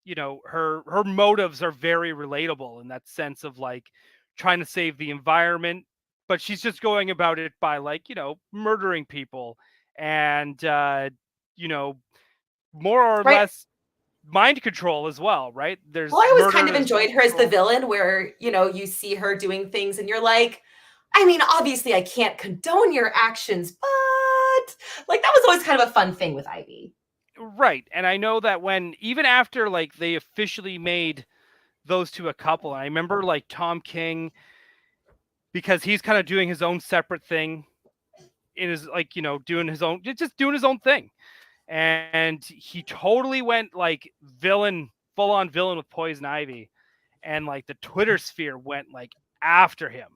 her motives are very relatable in that sense of like trying to save the environment, but she's just going about it by like murdering people and you know more or Right. less mind control as well, right? Well, There's I always kind murder, of there's enjoyed mind her as the control. villain, where, you see her doing things and you're like, I mean, obviously, I can't condone your actions, but like that was always kind of a fun thing with Ivy. Right. And I know that when even after like they officially made those two a couple, I remember like Tom King, because he's kind of doing his own separate thing in his like doing his own, just doing his own thing, and he totally went like villain, full on villain with Poison Ivy, and like the Twitter sphere went like after him,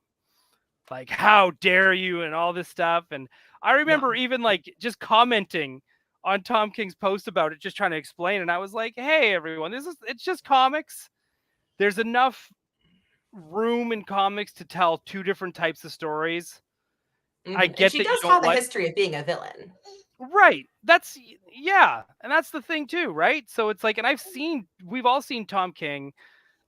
like how dare you and all this stuff. And I Yeah. remember even like just commenting on Tom King's post about it, just trying to explain, and I was like, hey everyone, it's just comics. There's enough room in comics to tell two different types of stories. I And get she that you does don't have a like. history of being a villain. Right. That's yeah, and that's the thing too, right? So it's like, and we've all seen Tom King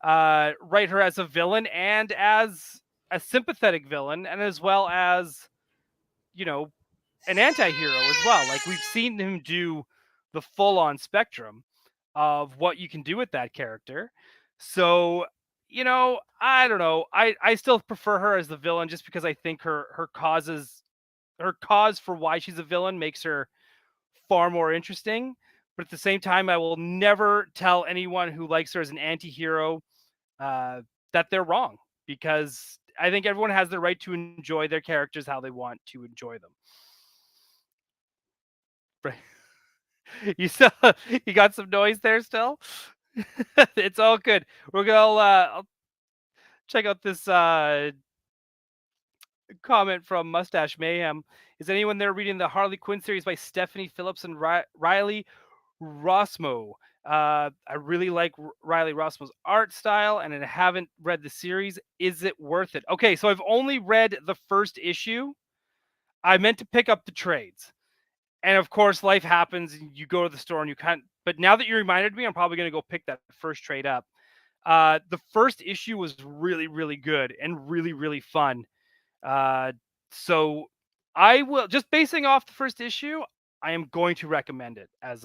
write her as a villain and as a sympathetic villain, and as well as, you know, an anti-hero as well. Like we've seen him do the full-on spectrum of what you can do with that character. So, I don't know. I still prefer her as the villain just because I think her cause for why she's a villain makes her far more interesting. But at the same time, I will never tell anyone who likes her as an anti-hero uh, that they're wrong, because I think everyone has the right to enjoy their characters how they want to enjoy them. Right. You still you got some noise there still? It's all good. We're gonna I'll check out this comment from Mustache Mayhem. Is anyone there reading the Harley Quinn series by Stephanie Phillips and Riley Rossmo? I really like Riley Rossmo's art style, and I haven't read the series. Is it worth it? Okay, so I've only read the first issue. I meant to pick up the trades, and of course, life happens. And you go to the store and you can't. But now that you reminded me, I'm probably going to go pick that first trade up. The first issue was really, really good and really, really fun. Uh, so I will, just basing off the first issue, I am going to recommend it as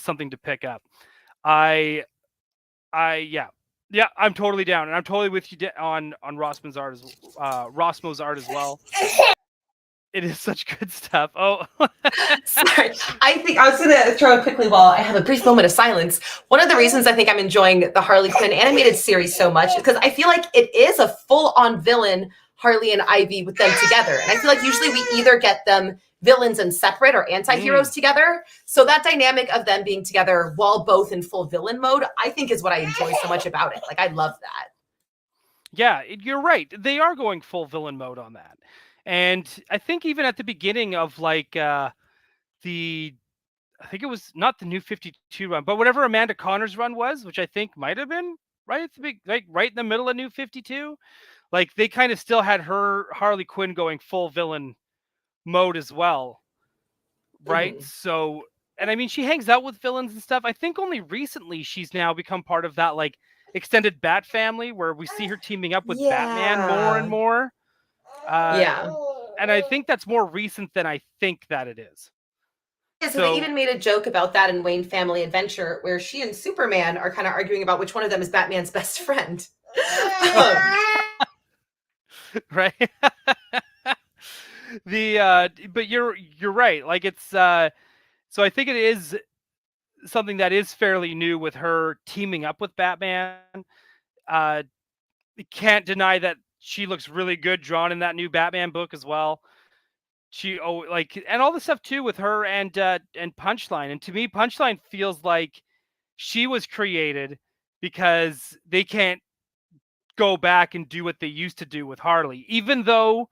something to pick up. I yeah. Yeah, I'm totally down, and I'm totally with you on Rossmo's art as well. It is such good stuff. Oh, Sorry. I think I was going to throw in quickly while I have a brief moment of silence. One of the reasons I think I'm enjoying the Harley Quinn animated series so much is because I feel like it is a full on villain, Harley and Ivy, with them together. And I feel like usually we either get them villains and separate or anti heroes together. So that dynamic of them being together while both in full villain mode, I think is what I enjoy so much about it. Like, I love that. yeah, you're right. They are going full villain mode on that, and I think even at the beginning of like the I think it was not the New 52 run, but whatever Amanda Connor's run was, which I think might have been right at the big, like right in the middle of New 52. Like they kind of still had her Harley Quinn going full villain mode as well, right? Mhm. So, and I mean, she hangs out with villains and stuff. I think only recently she's now become part of that like extended Bat family where we see her teaming up with Batman more and Yeah. more. Uh, Yeah. and I think that's more recent than I think that it is. Yeah, so they So even made a joke about that in Wayne Family Adventure, where she and Superman are kind of arguing about which one of them is Batman's best friend. Um, right. But you're right. Like it's so I think it is something that is fairly new with her teaming up with Batman. Uh, can't deny that she looks really good drawn in that new Batman book as well. Like, and all the stuff too with her and Punchline. And to me, Punchline feels like she was created because they can't go back and do what they used to do with Harley. Even though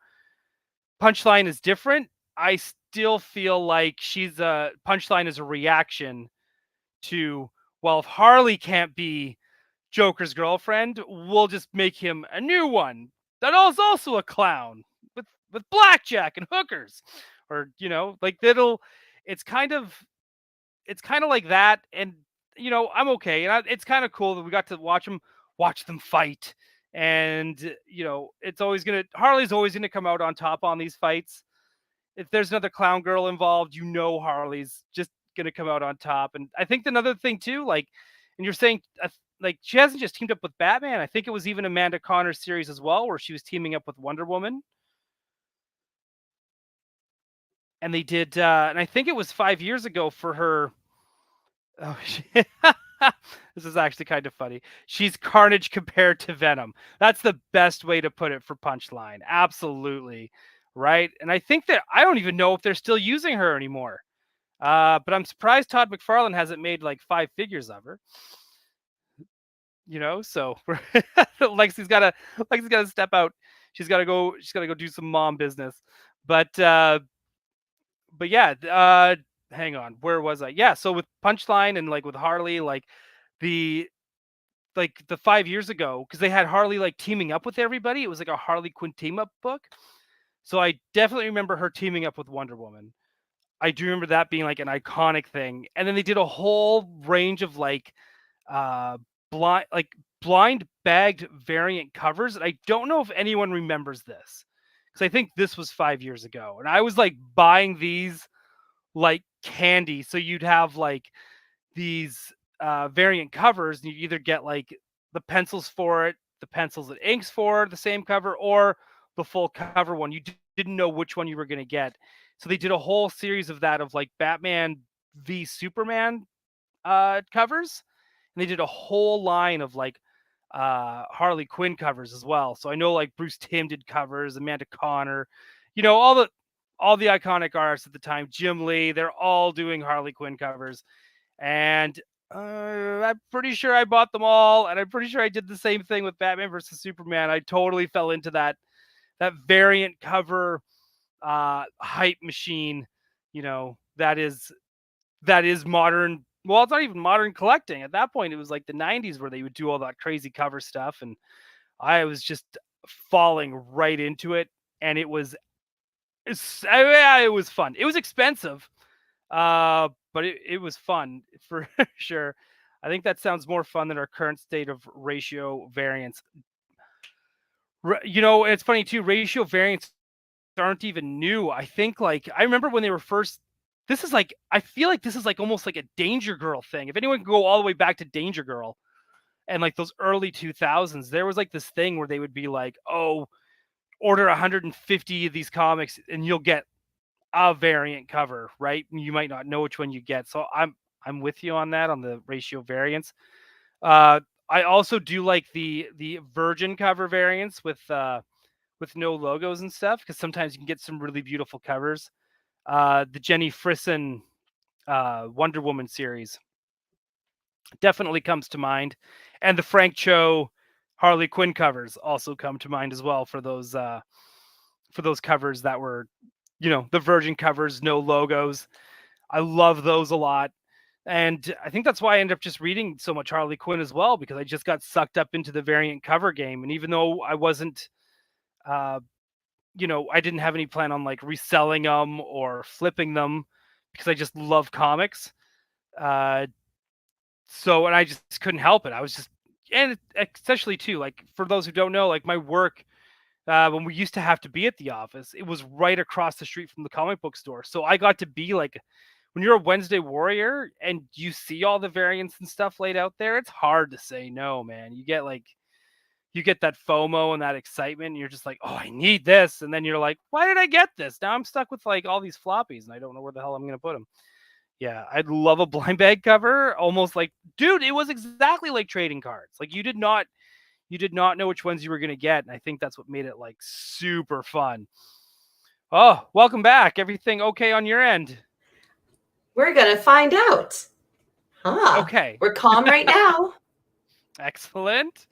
Punchline is different, I still feel like she's a Punchline is a reaction to, well, if Harley can't be Joker's girlfriend, we'll just make him a new one. that is also a clown with blackjack and hookers, or like little. It's kind of like that, and I'm okay, and it's kind of cool that we got to watch them fight, and it's always gonna Harley's always gonna come out on top on these fights. If there's another clown girl involved, Harley's just gonna come out on top. And I think another thing too, like, and you're saying like she hasn't just teamed up with Batman. I think it was even Amanda Connor's series as well, where she was teaming up with Wonder Woman. And they did, and I think it was 5 years ago for her. Oh, this is actually kind of funny. She's Carnage compared to Venom. That's the best way to put it for Punchline. Absolutely. Right. And I think that I don't even know if they're still using her anymore. But I'm surprised Todd McFarlane hasn't made like 5 figures of her. So Lexi's gotta step out. She's gotta go do some mom business. But yeah, hang on, where was I? Yeah, so with Punchline and like with Harley, like the 5 years ago, because they had Harley like teaming up with everybody. It was like a Harley Quinn team up book. So I definitely remember her teaming up with Wonder Woman. I do remember that being like an iconic thing. And then they did a whole range of like uh blind bagged variant covers. And I don't know if anyone remembers this, because I think this was 5 years ago. And I was like buying these like candy. So you'd have like these variant covers, and you either get like the pencils for it, the pencils and inks for the same cover, or the full cover one. You didn't know which one you were going to get. So they did a whole series of that, of like Batman v Superman covers, and they did a whole line of like Harley Quinn covers as well. So I know like Bruce Timm did covers, Amanda Connor, all the iconic artists at the time, Jim Lee, they're all doing Harley Quinn covers. And I'm pretty sure I bought them all, and I'm pretty sure I did the same thing with Batman versus Superman. I totally fell into that variant cover hype machine. That is modern. Well, it's not even modern collecting. At that point, it was like the 90s where they would do all that crazy cover stuff, and I was just falling right into it. And it was fun. It was expensive, but it was fun for sure. I think that sounds more fun than our current state of ratio variants. It's funny too. Ratio variants aren't even new. I think like I remember when they were first. This is like, I feel like this is like almost like a Danger Girl thing. If anyone can go all the way back to Danger Girl and like those early 2000s, there was like this thing where they would be like, oh, order 150 of these comics and you'll get a variant cover, right? And you might not know which one you get. So I'm with you on that, on the ratio variants. I also do like the Virgin cover variants with no logos and stuff, because sometimes you can get some really beautiful covers. The Jenny Frisson Wonder Woman series definitely comes to mind, and the Frank Cho Harley Quinn covers also come to mind as well for those covers that were, the Virgin covers, no logos. I love those a lot. And I think that's why I ended up just reading so much Harley Quinn as well, because I just got sucked up into the variant cover game. And even though I wasn't, I didn't have any plan on like reselling them or flipping them, because I just love comics. And I just couldn't help it. I was just, and especially too, like for those who don't know, like my work, when we used to have to be at the office, it was right across the street from the comic book store. So I got to be like, when you're a Wednesday warrior and you see all the variants and stuff laid out there, it's hard to say no, man. You get that FOMO and that excitement, and you're just like, oh, I need this. And then you're like, why did I get this? Now I'm stuck with like all these floppies and I don't know where the hell I'm going to put them. Yeah, I'd love a blind bag cover. Almost like, dude, it was exactly like trading cards. Like you did not know which ones you were going to get. And I think that's what made it like super fun. Oh, welcome back. Everything okay on your end? We're going to find out. Okay. We're calm right now. Excellent.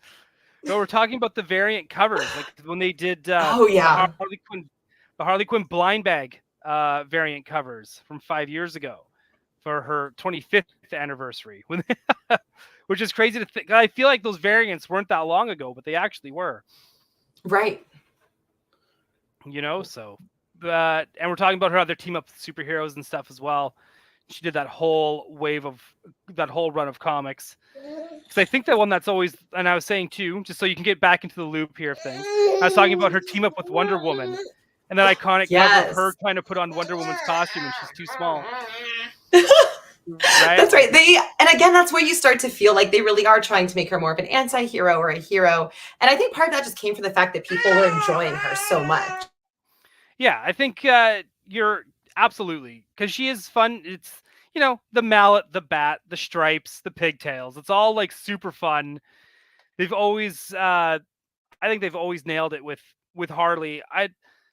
No, we're talking about the variant covers, like when they did oh yeah, the Harley Quinn blind bag variant covers from 5 years ago for her 25th anniversary. Which is crazy to think. I feel like those variants weren't that long ago, but they actually were. Right. So and we're talking about her other team up with superheroes and stuff as well. She did that whole run of comics. Because I think that one that's always, and I was saying too, just so you can get back into the loop here of things, I was talking about her team up with Wonder Woman and that iconic cover of her Yes. trying to put on Wonder Woman's costume and she's too small, right? That's right. And again, that's where you start to feel like they really are trying to make her more of an anti-hero or a hero. And I think part of that just came from the fact that people were enjoying her so much. Yeah, I think you're absolutely, because she is fun. It's, the mallet, the bat, the stripes, the pigtails. It's all like super fun. They've always, I think they've always nailed it with Harley.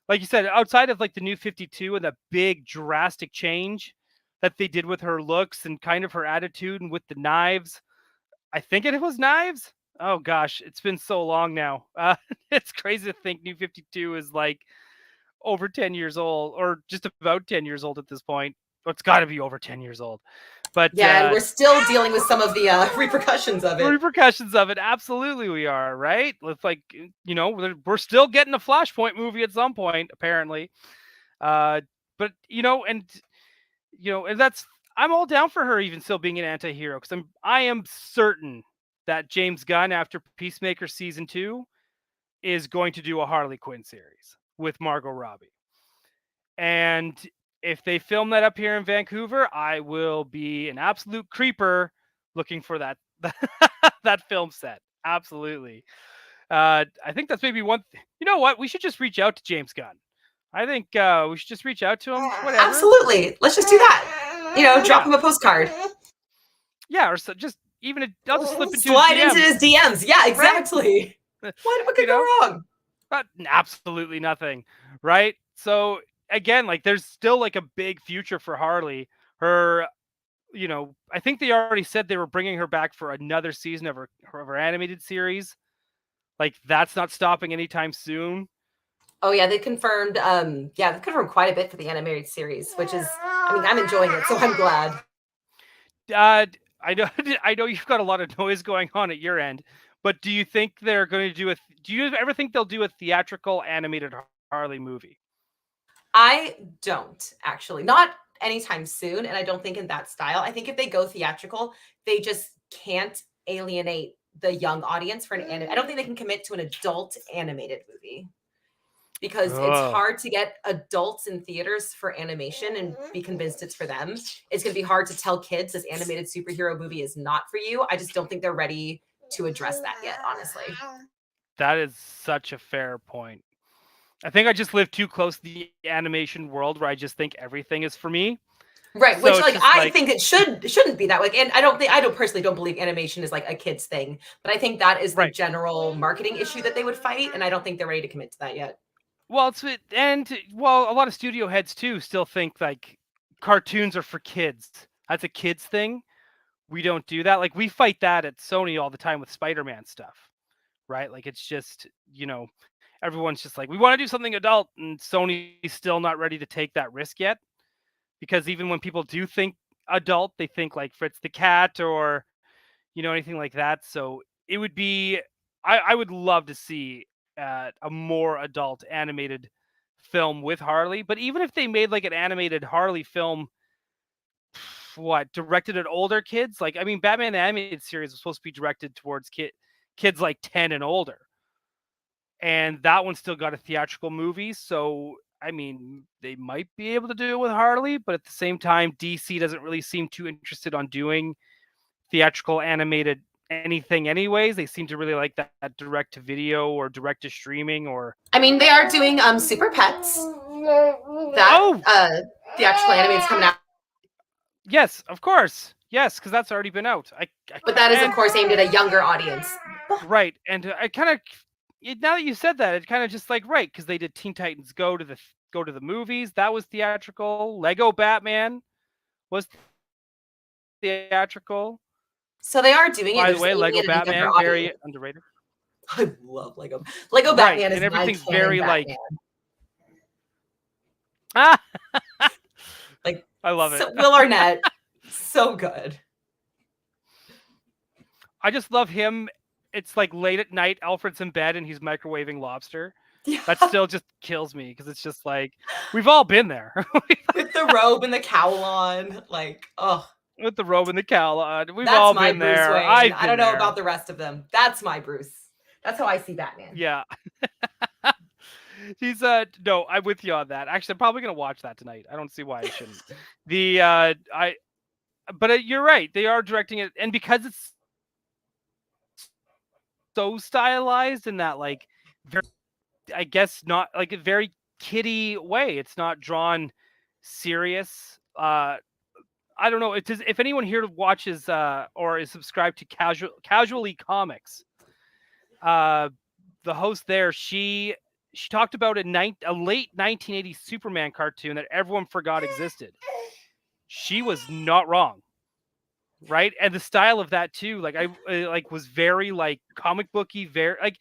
Like you said, outside of like the New 52 and the big drastic change that they did with her looks and kind of her attitude and with the knives. I think it was knives. Oh gosh, it's been so long now. It's crazy to think New 52 is like over 10 years old or just about 10 years old at this point. It's got to be over 10 years old. But Yeah, and we're still dealing with some of the repercussions of it. repercussions of it, absolutely we are, right? It's like, we're still getting a Flashpoint movie at some point, apparently. But and that's, I'm all down for her even still being an anti-hero, because I am certain that James Gunn, after Peacemaker season 2, is going to do a Harley Quinn series with Margot Robbie. And if they film that up here in Vancouver, I will be an absolute creeper looking for that that film set. Absolutely. I think that's maybe one. You know what? We should just reach out to James Gunn. I think we should just reach out to him. Whatever. Absolutely. Let's just do that. Drop him a postcard. Yeah, or just even I'll just slip into slide his into his DMs. Yeah, exactly. Right? What could go wrong? Absolutely nothing, right? So again, like there's still like a big future for Harley. Her, I think they already said they were bringing her back for another season of her animated series. Like that's not stopping anytime soon. Oh yeah, they confirmed. They confirmed quite a bit for the animated series, which is, I'm enjoying it, so I'm glad. I know, I know you've got a lot of noise going on at your end, but do you think they're going to do do you ever think they'll do a theatrical animated Harley movie? I don't actually, not anytime soon, and I don't think in that style. I think if they go theatrical, they just can't alienate the young audience for an anime. I don't think they can commit to an adult animated movie, because it's hard to get adults in theaters for animation and be convinced it's for them. It's going to be hard to tell kids this animated superhero movie is not for you. I just don't think they're ready to address that yet, honestly. That is such a fair point. I think I just live too close to the animation world where I just think everything is for me. Right, so which I think it shouldn't be that way. And I don't personally don't believe animation is like a kid's thing, but I think that is the general marketing issue that they would fight, and I don't think they're ready to commit to that yet. Well, a lot of studio heads too still think like cartoons are for kids. That's a kids thing. We don't do that. Like we fight that at Sony all the time with Spider-Man stuff, right? Like it's just, everyone's just like, we want to do something adult, and Sony's still not ready to take that risk yet. Because even when people do think adult, they think like Fritz the Cat or, anything like that. So it would be, I would love to see a more adult animated film with Harley. But even if they made like an animated Harley film, directed at older kids? Like, Batman the Animated Series was supposed to be directed towards kids like 10 and older. And that one still got a theatrical movie. So, they might be able to do it with Harley, but at the same time, DC doesn't really seem too interested on doing theatrical animated anything anyways. They seem to really like that direct to video or direct to streaming, or they are doing Super Pets. That theatrical animated is coming out. Yes, of course. Yes, because that's already been out. But that is, of course, aimed at a younger audience. Right. And I kind of, now that you said that, it kind of just like, right, because they did Teen Titans Go to the movies. That was theatrical. Lego Batman was theatrical. So they are doing it. By the way, Lego Batman, very underrated. I love Lego. Lego Batman is, and everything's my very Batman. Like I love it. Will Arnett, so good. I just love him. It's like late at night, Alfred's in bed and he's microwaving lobster. Yeah. That still just kills me because it's just like we've all been there With the robe and the cowl on. Like, oh, with the robe and the cowl on. We've that's all my been Bruce there. Wayne. I've I been don't know there. about the rest of them. That's my Bruce. That's how I see Batman. Yeah. He's no, I'm with you on that. Actually, I'm probably gonna watch that tonight. I don't see why I shouldn't. The I but you're right. They are directing it, and because it's so stylized in that like very, I guess not like a very kiddie way. It's not drawn serious. I don't know. It does, if anyone here watches or is subscribed to casually comics, uh, the host there, she talked about a late 1980s Superman cartoon that everyone forgot existed. She was not wrong, right? And the style of that too, like like was very like comic booky, very like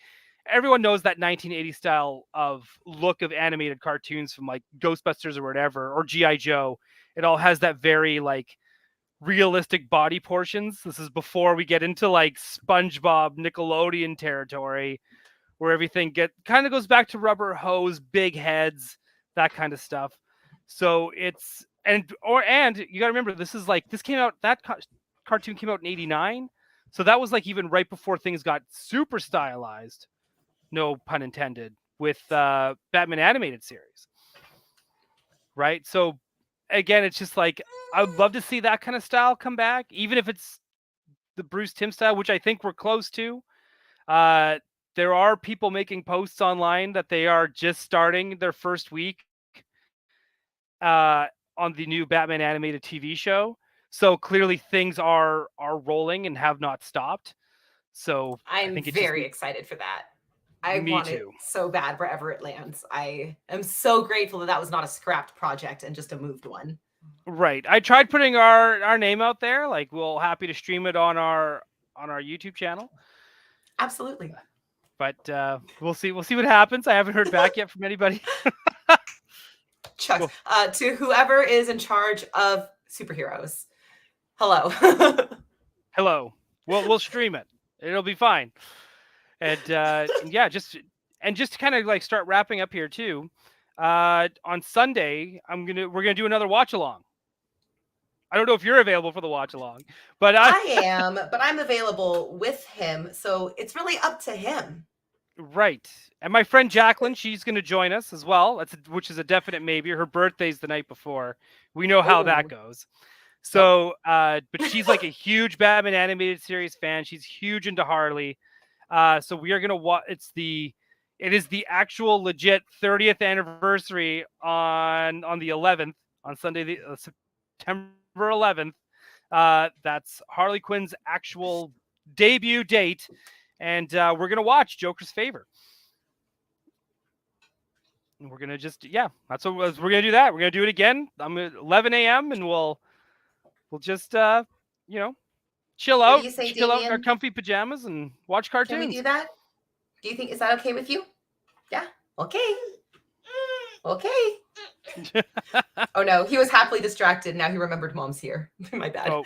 everyone knows that 1980s style of look of animated cartoons from like Ghostbusters or whatever or GI Joe. It all has that very like realistic body portions. This is before we get into like SpongeBob Nickelodeon territory where everything get kind of goes back to rubber hose, big heads, that kind of stuff. So it's and you got to remember this came out cartoon came out in 89. So that was like even right before things got super stylized, no pun intended, with Batman animated series. Right? So again, it's just like I would love to see that kind of style come back, even if it's the Bruce Timm style, which I think we're close to. Uh, there are people making posts online that they are just starting their first week on the new Batman animated TV show. So clearly things are rolling and have not stopped. So I I'm think it just very excited for that. I me want it too. so bad wherever it lands. I am so grateful that that was not a scrapped project and just a moved one. Right. I tried putting our name out there. Like we'll happy to stream it on our YouTube channel. Absolutely. But we'll see what happens. I haven't heard back yet from anybody. Chucks, Well, to whoever is in charge of superheroes. Hello. hello. We'll stream it. It'll be fine. And yeah, just to kind of like start wrapping up here too. On Sunday, we're gonna do another watch along. I don't know if you're available for the watch along, but I am, but I'm available with him. So it's really up to him. right. And my friend Jacqueline, she's going to join us as well. Which is a definite maybe. Her birthday's the night before. We know how that Oh, goes. oh. So, but she's like a huge Batman animated series fan. She's huge into Harley. So we are gonna watch. It is the actual legit 30th anniversary on the 11th on Sunday, the September 11th. That's Harley Quinn's actual debut date, and we're gonna watch Joker's Favor. And we're gonna that's what we're gonna do. That we're gonna do it again. I'm at 11 a.m. and we'll just you know What do you say, chill out in our Damien? comfy pajamas and watch Can we do cartoons. that? Do you think, is that okay with you? Yeah. Okay. Okay. Oh no, he was happily distracted. Now he remembered mom's here. My bad. Oh.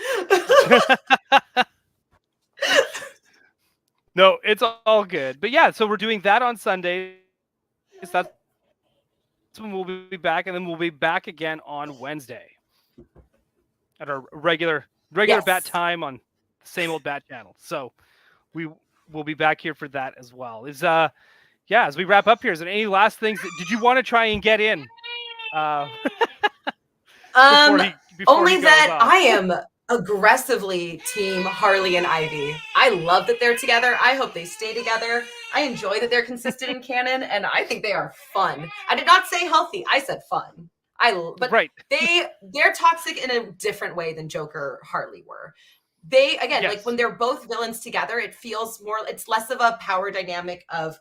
No, it's all good. But yeah, so we're doing that on Sundays. That's when we'll be back, and then we'll be back again on Wednesday at our regular Yes. bat time on the same old bat channel. So we will be back here for that as well. As we wrap up here, is there any last things did you want to try and get in? Before Only he goes that off. I am aggressively team Harley and Ivy. I love that they're together. I hope they stay together. I enjoy that they're consistent in canon, and I think they are fun. I did not say healthy. I said fun. But right. they're toxic in a different way than Joker Harley were. They again, Yes. like when they're both villains together, it feels more. It's less of a power dynamic of,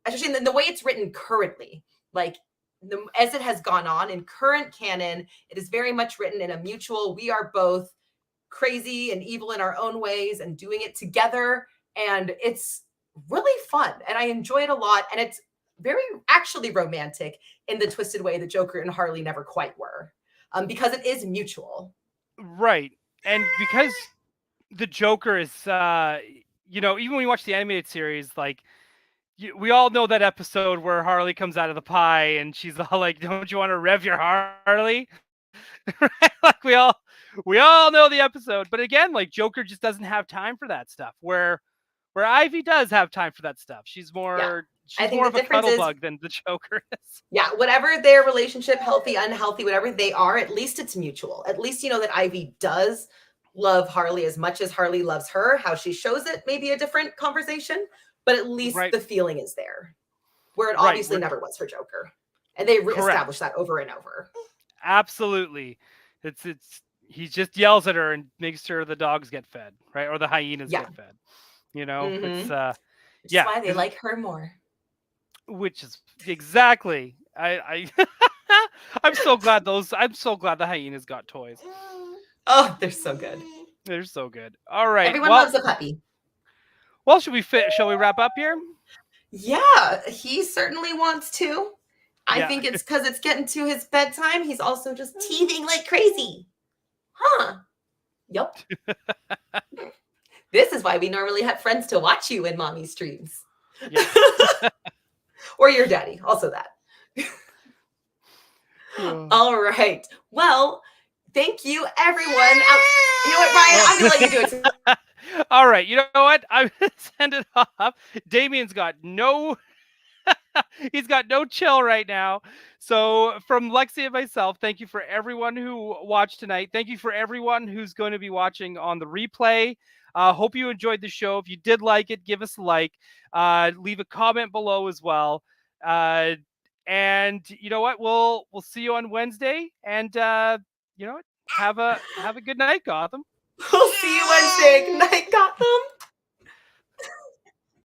especially in the way it's written currently. Like as it has gone on in current canon, it is very much written in a mutual. We are both crazy and evil in our own ways and doing it together, and it's really fun and I enjoy it a lot, and it's very actually romantic in the twisted way that Joker and Harley never quite were, because it is mutual. Right. And because the Joker is even when you watch the animated series, like we all know that episode where Harley comes out of the pie and she's all like, "Don't you want to rev your Harley?" Right? Like we all know the episode. But again, like Joker just doesn't have time for that stuff. Where Ivy does have time for that stuff. She's Yeah. more I she's think more the of a difference cuddle is, bug than the Joker is. yeah, whatever their relationship, healthy, unhealthy, whatever they are, at least it's mutual. At least you know that Ivy does love Harley as much as Harley loves her. How she shows it may be a different conversation, but at least Right, the feeling is there, where it right. obviously We're never was for Joker. And they correct. reestablished that over and over. Absolutely. It's he just yells at her and makes sure the dogs get fed, right? Or the hyenas Yeah. get fed. You know, it's Mm-hmm. Which is yeah, why they because like her more. which is exactly I I'm so glad the hyenas got toys. Oh, they're so good. They're so good. All right. Everyone Well, loves a puppy. shall we wrap up here? Yeah, he certainly wants to. I Yeah. think it's because it's getting to his bedtime. He's also just teething like crazy. Huh. Yep. This is why we normally have friends to watch you in mommy streams. Yes. Or your daddy. Also that. All right. Well, thank you, everyone. You know what, Ryan? I'm going to let you do it. All right. You know what? I'm going to send it off. Damien's got no he's got no chill right now. So from Lexi and myself, thank you for everyone who watched tonight. Thank you for everyone who's going to be watching on the replay. Hope you enjoyed the show. If you did like it, give us a like. Leave a comment below as well. And you know what? We'll see you on Wednesday. And you know what? Have a good night, Gotham. We'll see you Wednesday. Good night, Gotham.